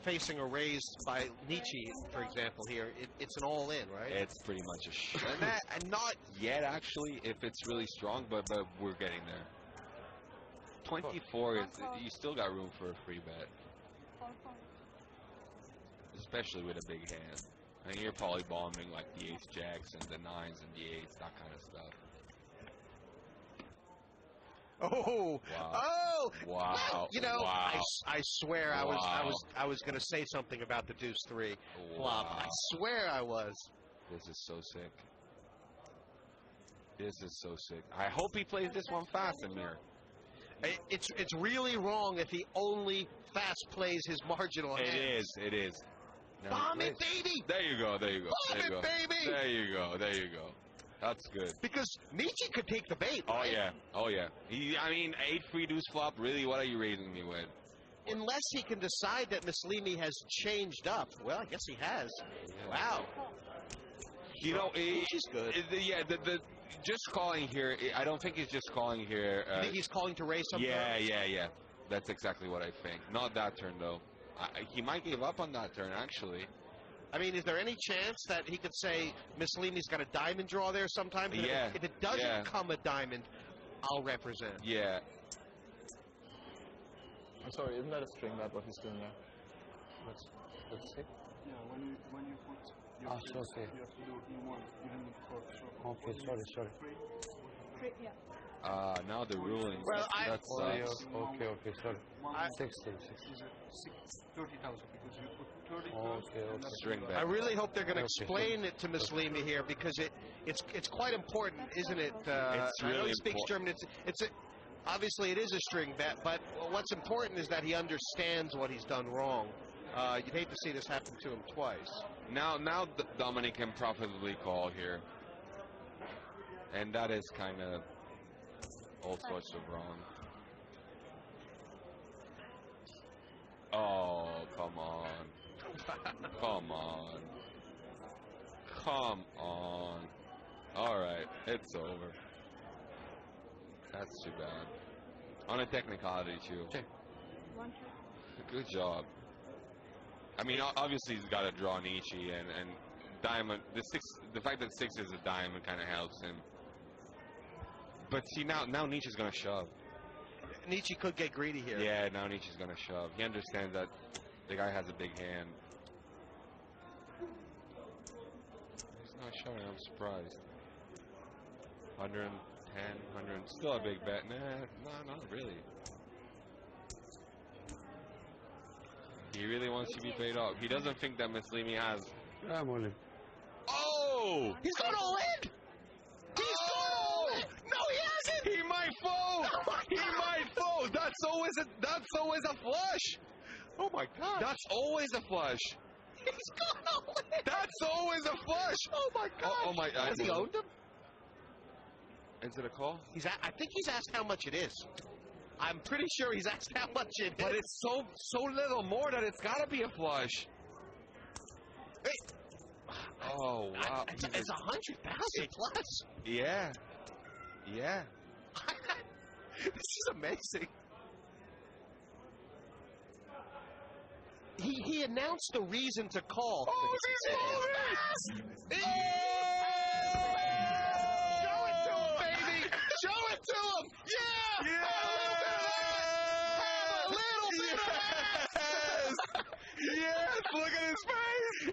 facing a raise by Nietzsche, for example, here, it's an all-in, right? It's pretty much a shoot. And not yet, actually, if it's really strong, but we're getting there. 24 is, you still got room for a free bet. Especially with a big hand. And you're probably bombing like the 8 jacks and the 9s and the 8s, that kind of stuff. Oh! Wow. Oh! Wow! You know, wow. I swear Wow. I was going to say something about the deuce 3 flop. Wow. I swear I was. This is so sick. This is so sick. I hope he plays this one fast, Amir. It's really wrong if he only fast plays his marginal hands. It is. Now Bomb it, baby! There you go. Bomb it, baby! There you go. That's good. Because Nietzsche could take the bait, Oh, right? yeah. I mean, 8 free deuce flop, really, what are you raising me with? Unless he can decide that Muslimi has changed up. Well, I guess he has. Yeah. Wow. You know, Nietzsche's good. The just calling here, I don't think he's just calling here. You think he's calling to raise something? Yeah. That's exactly what I think. Not that turn, though. He might give up on that turn, actually. I mean, is there any chance that he could say Muslimi's got a diamond draw there sometime? Yeah. If it doesn't come a diamond, I'll represent. Yeah. I'm sorry, isn't that a string bet what he's doing there? Let's see. Yeah, when you put your okay. you have to do E1, even before the show. Okay, sorry. Now the ruling. Well, that's Okay, sorry. 60. Is it 30,000 because you put 30,000. Okay. string bet. I really hope they're going to Okay. explain it to Muslimi here because it's quite important, isn't it? It's I know really he speaks German. Obviously it is a string bet, but what's important is that he understands what he's done wrong. You'd hate to see this happen to him twice. Now Dominic can profitably call here. And that is kind of all sorts of wrong. Oh, come on. Come on. Alright, it's over. That's too bad. On a technicality, too. Okay. Good job. I mean, obviously he's got to draw Nietzsche and diamond. The fact that 6 is a diamond kind of helps him. But see, now Nietzsche's going to shove. Nietzsche could get greedy here. Yeah, now Nietzsche's going to shove. He understands that the guy has a big hand. He's not shoving, I'm surprised. 110, 100, still a big bet. Nah, not really. He really wants to be paid off. He doesn't think that Muslimi has. I'm all in. Oh! He's going all in! He's going all in! No, he hasn't! He might fold! He might fold! That's always a flush! Oh my God! That's always a flush! He's going all in! That's always a flush! Oh my God! Oh my! Has he owned him? Is it a call? I think he's asked how much it is. I'm pretty sure he's asked how much it is. But it's so little more that it's gotta be a flush. Hey. Oh wow! It's 100,000 plus. Yeah. This is amazing. He announced the reason to call. Oh, he's moving! Show it to him, baby! Show it to him! Yeah! Have a little bit of ass! Yes! Look at his face!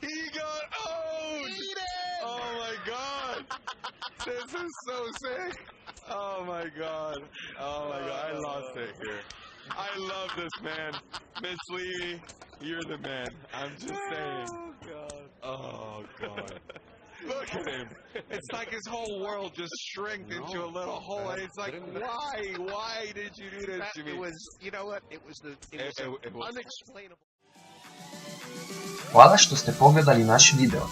He got owned! Eat it! Oh my God! This is so sick! Oh my God! I lost it here. I love this man. Muslimi, you're the man. I'm just saying. Oh God. Look at him. It's like his whole world just shrinked into a little hole. And it's like, why did you do this to me? It was, you know what? It was unexplainable. Hvala što ste pogledali naš video.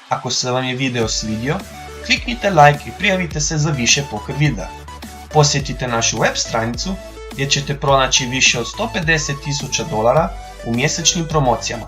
Ako se vam je video svidio, kliknite like i prijavite se za više poker videa. Posjetite našu web stranicu gdje ćete pronaći više od $150,000 u mjesečnim promocijama.